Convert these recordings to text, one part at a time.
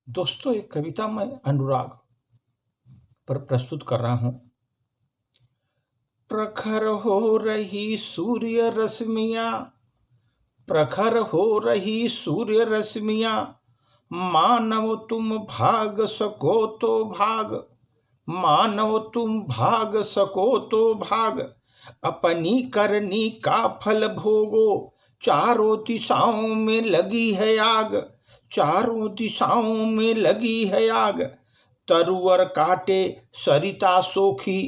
दोस्तों, एक कविता मैं अनुराग पर प्रस्तुत कर रहा हूं। प्रखर हो रही सूर्य रश्मियां, प्रखर हो रही सूर्य रश्मियां, मानव तुम भाग सको तो भाग, मानव तुम भाग सको तो भाग, अपनी करनी का फल भोगो, चारों दिशाओं में लगी है आग, चारों दिशाओं में लगी है आग। तरुवर काटे सरिता सोखी,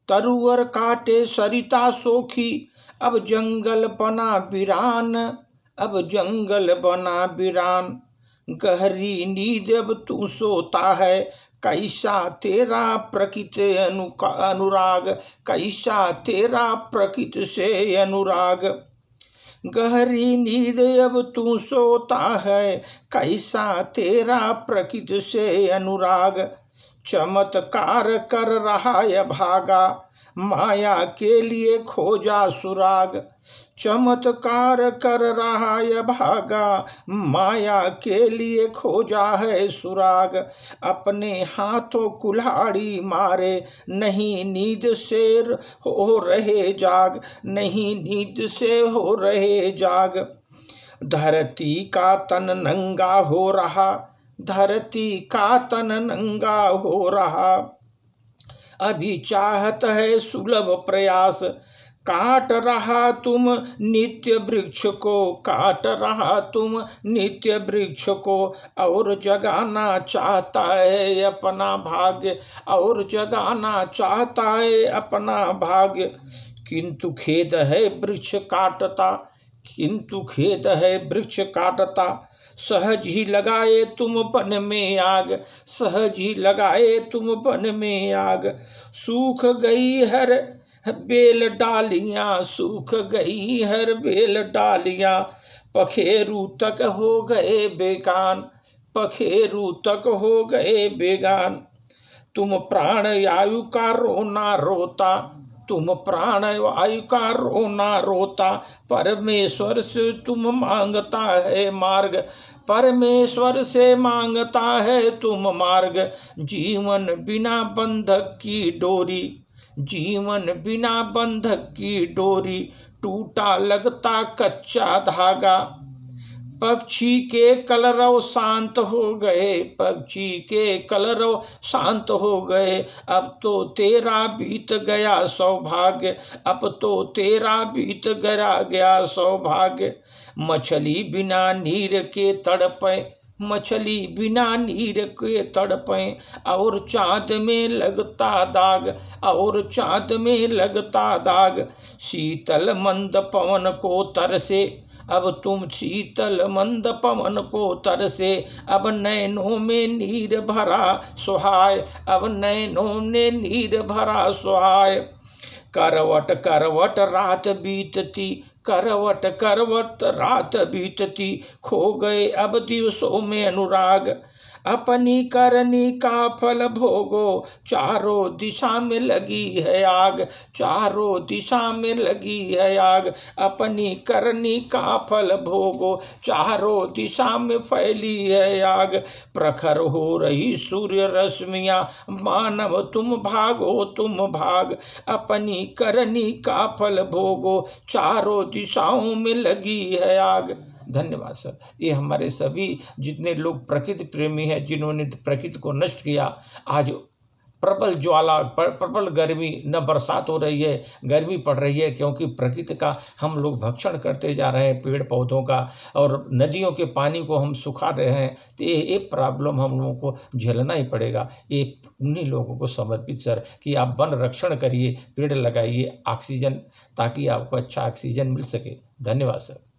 तरुवर काटे सरिता सोखी, अब जंगल बना वीरान, अब जंगल बना वीरान। गहरी नींद अब तू सोता है, कैसा तेरा प्रकृति अनुराग, कैसा तेरा प्रकृति से अनुराग। गहरी नींद अब तू सोता है, कैसा तेरा प्रकृति से अनुराग। चमत्कार कर रहा है भागा, माया के लिए खोजा सुराग, चमत्कार कर रहा है भागा, माया के लिए खोजा है सुराग। अपने हाथों कुल्हाड़ी मारे, नहीं नींद से हो रहे जाग, नहीं नींद से हो रहे जाग। धरती का तन नंगा हो रहा, धरती का तन नंगा हो रहा, अभी चाहत है सुलभ प्रयास। काट रहा तुम नित्य वृक्ष को, काट रहा तुम नित्य वृक्ष को, और जगाना चाहता है अपना भाग्य, और जगाना चाहता है अपना भाग्य। किंतु खेद है वृक्ष काटता, किंतु खेद है वृक्ष काटता, सहज ही लगाए तुम वन में आग, सहज ही लगाए तुम वन में आग। सूख गई हर बेल डालियां, सूख गई हर बेल डालियां, पखेरू तक हो गए बेगान, पखेरू तक हो गए बेगान। तुम प्राण वायु का रोना रोता, तुम प्राण वायु का रोना रोता, परमेश्वर से तुम मांगता है मार्ग, परमेश्वर से मांगता है तुम मार्ग। जीवन बिना बंधक की डोरी, जीवन बिना बंधक की डोरी, टूटा लगता कच्चा धागा। पक्षी के कलरव शांत हो गए, पक्षी के कलरव शांत हो गए, अब तो तेरा बीत गया सौभाग्य, अब तो तेरा बीत गया सौभाग्य। मछली बिना नीर के तड़पे, मछली बिना नीर के तड़पे, और चाँद में लगता दाग, और चाँद में लगता दाग। शीतल मंद पवन को तरसे, अब तुम शीतल मंद पवन को तरसे, अब नैनों में नीर भरा सुहाय, अब नैनों में नीर भरा सुहाय। करवट करवट रात बीतती, करवट करवट रात बीतती, खो गए अब दिवसों में अनुराग। अपनी करनी का फल भोगो, चारों दिशा में लगी है आग, चारों दिशा में लगी है आग। अपनी करनी का फल भोगो, चारों दिशा में फैली है आग। प्रखर हो रही सूर्य रश्मियां, मानव तुम भागो तुम भाग, अपनी करनी का फल भोगो, चारों दिशाओं में लगी है आग। धन्यवाद सर। ये हमारे सभी जितने लोग प्रकृति प्रेमी हैं, जिन्होंने प्रकृति को नष्ट किया, आज प्रबल ज्वाला, प्रबल गर्मी, न बरसात हो रही है, गर्मी पड़ रही है, क्योंकि प्रकृति का हम लोग भक्षण करते जा रहे हैं, पेड़ पौधों का, और नदियों के पानी को हम सुखा रहे हैं। तो ये प्रॉब्लम हम लोगों को झेलना ही पड़ेगा। ये उन्हीं लोगों को समर्पित सर कि आप वन रक्षण करिए, पेड़ लगाइए, ऑक्सीजन, ताकि आपको अच्छा ऑक्सीजन मिल सके। धन्यवाद सर।